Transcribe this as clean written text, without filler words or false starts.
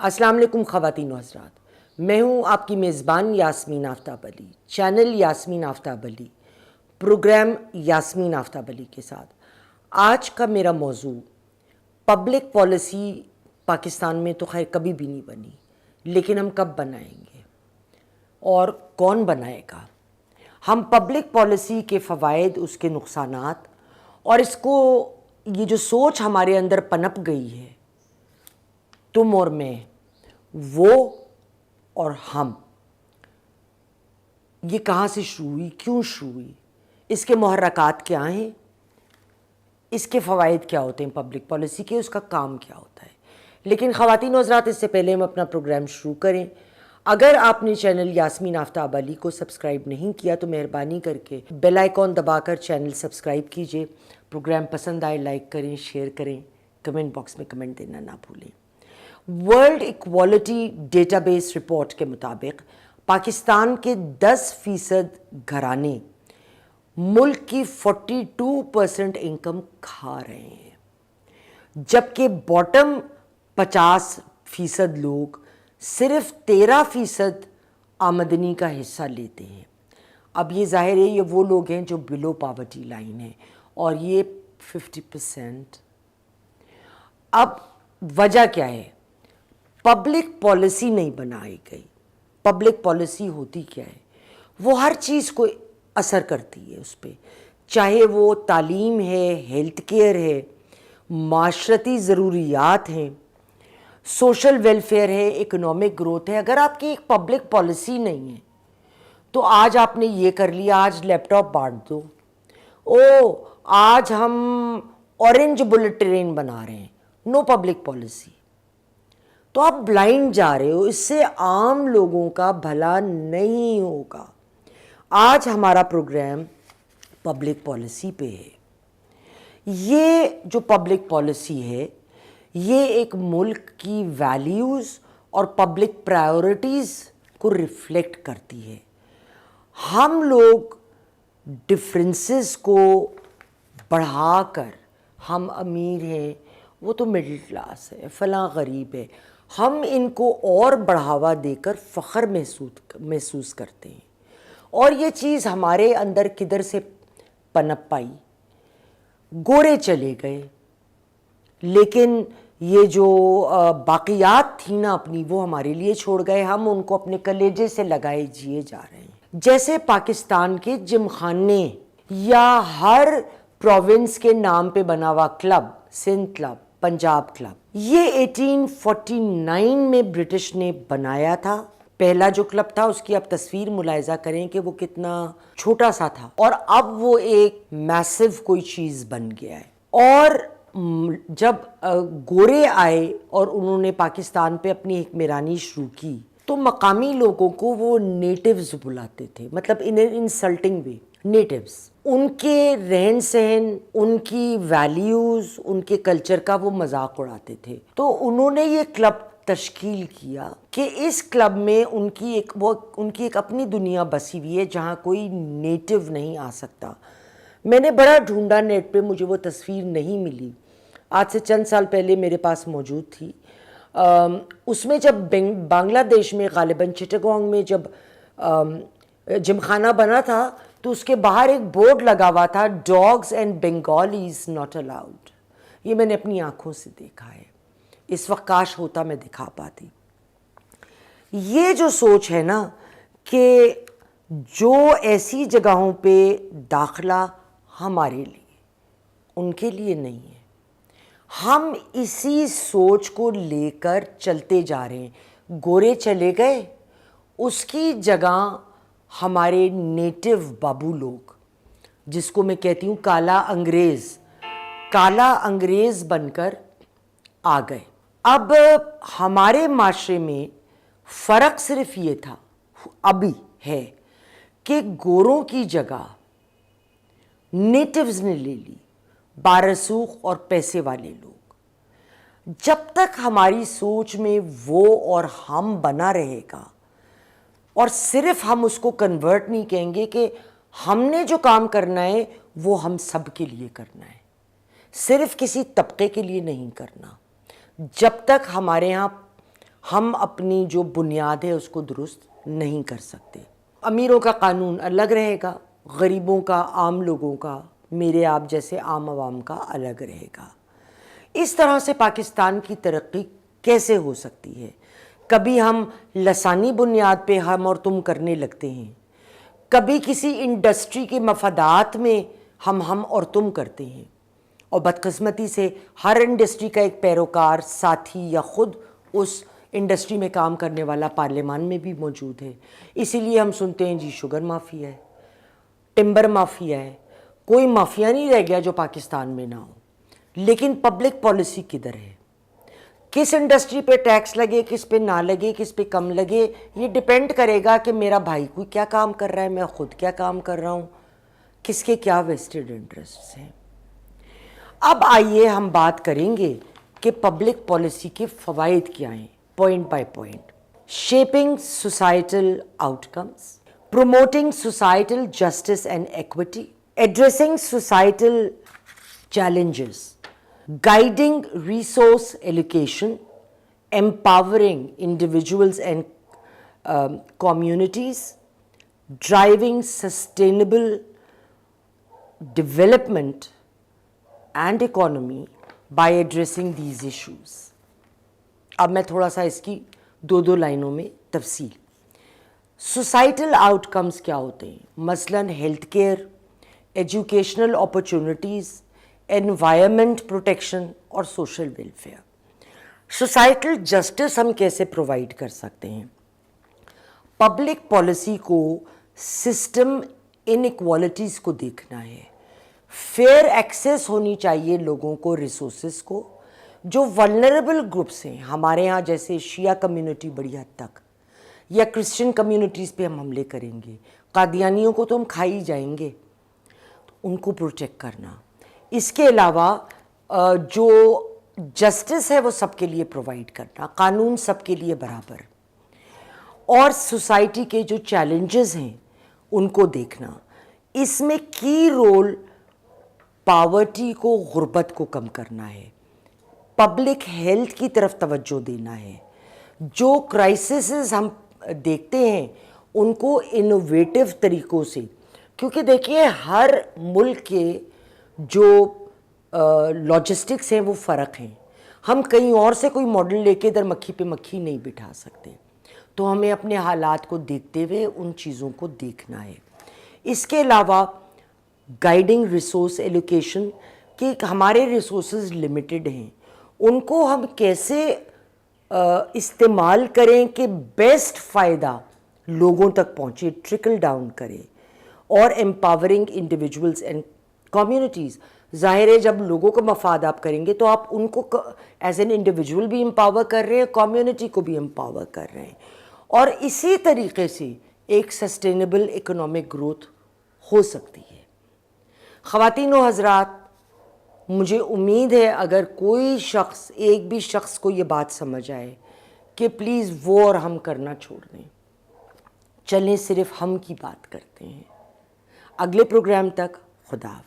السلام علیکم خواتین و حضرات، میں ہوں آپ کی میزبان یاسمین آفتاب علی، چینل یاسمین آفتاب علی، پروگرام یاسمین آفتاب علی کے ساتھ۔ آج کا میرا موضوع پبلک پالیسی پاکستان میں تو خیر کبھی بھی نہیں بنی، لیکن ہم کب بنائیں گے اور کون بنائے گا۔ ہم پبلک پالیسی کے فوائد، اس کے نقصانات اور اس کو یہ جو سوچ ہمارے اندر پنپ گئی ہے تم اور میں، وہ اور ہم، یہ کہاں سے شروع ہوئی، کیوں شروع ہوئی، اس کے محرکات کیا ہیں، اس کے فوائد کیا ہوتے ہیں پبلک پالیسی کے، اس کا کام کیا ہوتا ہے۔ لیکن خواتین و حضرات، اس سے پہلے ہم اپنا پروگرام شروع کریں، اگر آپ نے چینل یاسمین آفتاب علی کو سبسکرائب نہیں کیا تو مہربانی کر کے بیل آئیکن دبا کر چینل سبسکرائب کیجئے۔ پروگرام پسند آئے لائک کریں، شیئر کریں، کمنٹ باکس میں کمنٹ دینا نہ بھولیں۔ World equality data base report کے مطابق پاکستان کے 10% گھرانے ملک کی 42% انکم کھا رہے ہیں، جبکہ باٹم 50% لوگ صرف 13% آمدنی کا حصہ لیتے ہیں۔ اب یہ ظاہر ہے یہ وہ لوگ ہیں جو بلو پاورٹی لائن ہیں، اور یہ 50%۔ اب وجہ کیا ہے؟ پبلک پالیسی نہیں بنائی گئی۔ پبلک پالیسی ہوتی کیا ہے؟ وہ ہر چیز کو اثر کرتی ہے اس پہ، چاہے وہ تعلیم ہے، ہیلتھ کیئر ہے، معاشرتی ضروریات ہیں، سوشل ویلفیئر ہے، اکنامک گروتھ ہے۔ اگر آپ کی ایک پبلک پالیسی نہیں ہے تو آج آپ نے یہ کر لیا، آج لیپ ٹاپ بانٹ دو، آج ہم اورنج بلٹ ٹرین بنا رہے ہیں، نو پبلک پالیسی، تو آپ بلائنڈ جا رہے ہو، اس سے عام لوگوں کا بھلا نہیں ہوگا۔ آج ہمارا پروگرام پبلک پالیسی پہ ہے۔ یہ جو پبلک پالیسی ہے یہ ایک ملک کی ویلیوز اور پبلک پرائیورٹیز کو ریفلیکٹ کرتی ہے۔ ہم لوگ ڈفرینسز کو بڑھا کر، ہم امیر ہیں، وہ تو مڈل کلاس ہے، فلاں غریب ہے، ہم ان کو اور بڑھاوا دے کر فخر محسوس کرتے ہیں۔ اور یہ چیز ہمارے اندر کدھر سے پنپ پائی؟ گورے چلے گئے، لیکن یہ جو باقیات تھی نا اپنی، وہ ہمارے لیے چھوڑ گئے، ہم ان کو اپنے کلیجے سے لگائے جیے جا رہے ہیں۔ جیسے پاکستان کے جم خانے یا ہر پروونس کے نام پہ بنا ہوا club, Sindh club, Punjab club, یہ 1849 میں برٹش نے بنایا تھا۔ پہلا جو کلب تھا اس کی آپ تصویر ملاحظہ کریں کہ وہ کتنا چھوٹا سا تھا، اور اب وہ ایک میسو کوئی چیز بن گیا ہے۔ اور جب گورے آئے اور انہوں نے پاکستان پہ اپنی حکمرانی شروع کی تو مقامی لوگوں کو وہ نیٹیوز بلاتے تھے، مطلب ان انسلٹنگ وے، نیٹیوز، ان کے رہن سہن، ان کی ویلیوز، ان کے کلچر کا وہ مذاق اڑاتے تھے۔ تو انہوں نے یہ کلب تشکیل کیا کہ اس کلب میں ان کی ایک اپنی دنیا بسی ہوئی ہے جہاں کوئی نیٹیو نہیں آ سکتا۔ میں نے بڑا ڈھونڈا نیٹ پہ، مجھے وہ تصویر نہیں ملی، آج سے چند سال پہلے میرے پاس موجود تھی۔ اس میں جب بنگلہ دیش میں غالباً چٹاگانگ میں جب جم خانہ بنا تھا تو اس کے باہر ایک بورڈ لگا ہوا تھا، ڈاگز اینڈ بنگالیز ناٹ الاؤڈ۔ یہ میں نے اپنی آنکھوں سے دیکھا ہے، اس وقت کاش ہوتا میں دکھا پاتی۔ یہ جو سوچ ہے نا کہ جو ایسی جگہوں پہ داخلہ ہمارے لیے، ان کے لیے نہیں ہے، ہم اسی سوچ کو لے کر چلتے جا رہے ہیں۔ گورے چلے گئے، اس کی جگہ ہمارے نیٹو بابو لوگ، جس کو میں کہتی ہوں کالا انگریز بن کر آ گئے۔ اب ہمارے معاشرے میں فرق صرف یہ تھا، ابھی ہے، کہ گوروں کی جگہ نیٹیوز نے لے لی، بارسوخ اور پیسے والے لوگ۔ جب تک ہماری سوچ میں وہ اور ہم بنا رہے گا، اور صرف ہم اس کو کنورٹ نہیں کہیں گے کہ ہم نے جو کام کرنا ہے وہ ہم سب کے لیے کرنا ہے، صرف کسی طبقے کے لیے نہیں کرنا، جب تک ہمارے ہاں ہم اپنی جو بنیاد ہے اس کو درست نہیں کر سکتے. امیروں کا قانون الگ رہے گا، غریبوں کا، عام لوگوں کا، میرے آپ جیسے عام عوام کا الگ رہے گا. اس طرح سے پاکستان کی ترقی کیسے ہو سکتی ہے؟ کبھی ہم لسانی بنیاد پہ ہم اور تم کرنے لگتے ہیں، کبھی کسی انڈسٹری کے مفادات میں ہم اور تم کرتے ہیں، اور بدقسمتی سے ہر انڈسٹری کا ایک پیروکار، ساتھی یا خود اس انڈسٹری میں کام کرنے والا پارلیمان میں بھی موجود ہے. اسی لیے ہم سنتے ہیں جی شوگر مافیا ہے، ٹمبر مافیا ہے. کوئی مافیا نہیں رہ گیا جو پاکستان میں نہ ہو. لیکن پبلک پالیسی کدھر ہے؟ کس انڈسٹری پہ ٹیکس لگے، کس پہ نہ لگے، کس پہ کم لگے، یہ ڈیپینڈ کرے گا کہ میرا بھائی کوئی کیا کام کر رہا ہے، میں خود کیا کام کر رہا ہوں، کس کے کیا ویسٹڈ انٹرسٹس ہیں. اب آئیے ہم بات کریں گے کہ پبلک پالیسی کے فوائد کیا ہیں، point by point. Shipping societal out comes, promoting societal justice and equity, addressing societal challenges, guiding resource allocation, empowering individuals and communities, driving sustainable development and economy by addressing these issues. اب میں تھوڑا سا اس کی دو لائنوں میں تفصیل. Societal out comes کیا ہوتے ہیں؟ مثلاً health care, educational opportunities, environment protection اور سوشل ویلفیئر. سوسائٹل جسٹس ہم کیسے پرووائڈ کر سکتے ہیں؟ پبلک پالیسی کو سسٹم انیکوالٹیز کو دیکھنا ہے. فیئر ایکسیس ہونی چاہیے لوگوں کو ریسورسز کو. جو ولنریبل گروپس ہیں ہمارے ہاں، جیسے شیعہ کمیونٹی بڑی حد تک، یا کرسچن کمیونٹیز پہ ہم حملے کریں گے، قادیانیوں کو تو ہم کھا ہی جائیں گے، ان کو پروٹیکٹ کرنا. اس کے علاوہ جو جسٹس ہے وہ سب کے لیے پرووائڈ کرنا، قانون سب کے لیے برابر، اور سوسائٹی کے جو چیلنجز ہیں ان کو دیکھنا. اس میں کی رول پاورٹی کو، غربت کو کم کرنا ہے، پبلک ہیلتھ کی طرف توجہ دینا ہے. جو کرائسسز ہم دیکھتے ہیں ان کو انوویٹو طریقوں سے، کیونکہ دیکھیے ہر ملک کے جو لاجسٹکس ہیں وہ فرق ہیں. ہم کہیں اور سے کوئی ماڈل لے کے ادھر مکھی پہ مکھی نہیں بٹھا سکتے، تو ہمیں اپنے حالات کو دیکھتے ہوئے ان چیزوں کو دیکھنا ہے. اس کے علاوہ گائیڈنگ ریسورس ایلوکیشن، کہ ہمارے ریسورسز لمیٹڈ ہیں، ان کو ہم کیسے استعمال کریں کہ بیسٹ فائدہ لوگوں تک پہنچے، ٹرکل ڈاؤن کرے. اور امپاورنگ انڈیویجولز اینڈ کمیونٹیز. ظاہر ہے جب لوگوں کو مفاد آپ کریں گے تو آپ ان کو ایز این انڈیویجول بھی امپاور کر رہے ہیں، کمیونٹی کو بھی امپاور کر رہے ہیں، اور اسی طریقے سے ایک سسٹینیبل اکنامک گروتھ ہو سکتی ہے. خواتین و حضرات، مجھے امید ہے اگر کوئی شخص، ایک بھی شخص کو یہ بات سمجھ آئے کہ پلیز وہ اور ہم کرنا چھوڑ دیں، چلیں صرف ہم کی بات کرتے ہیں. اگلے پروگرام تک خدا حافظ.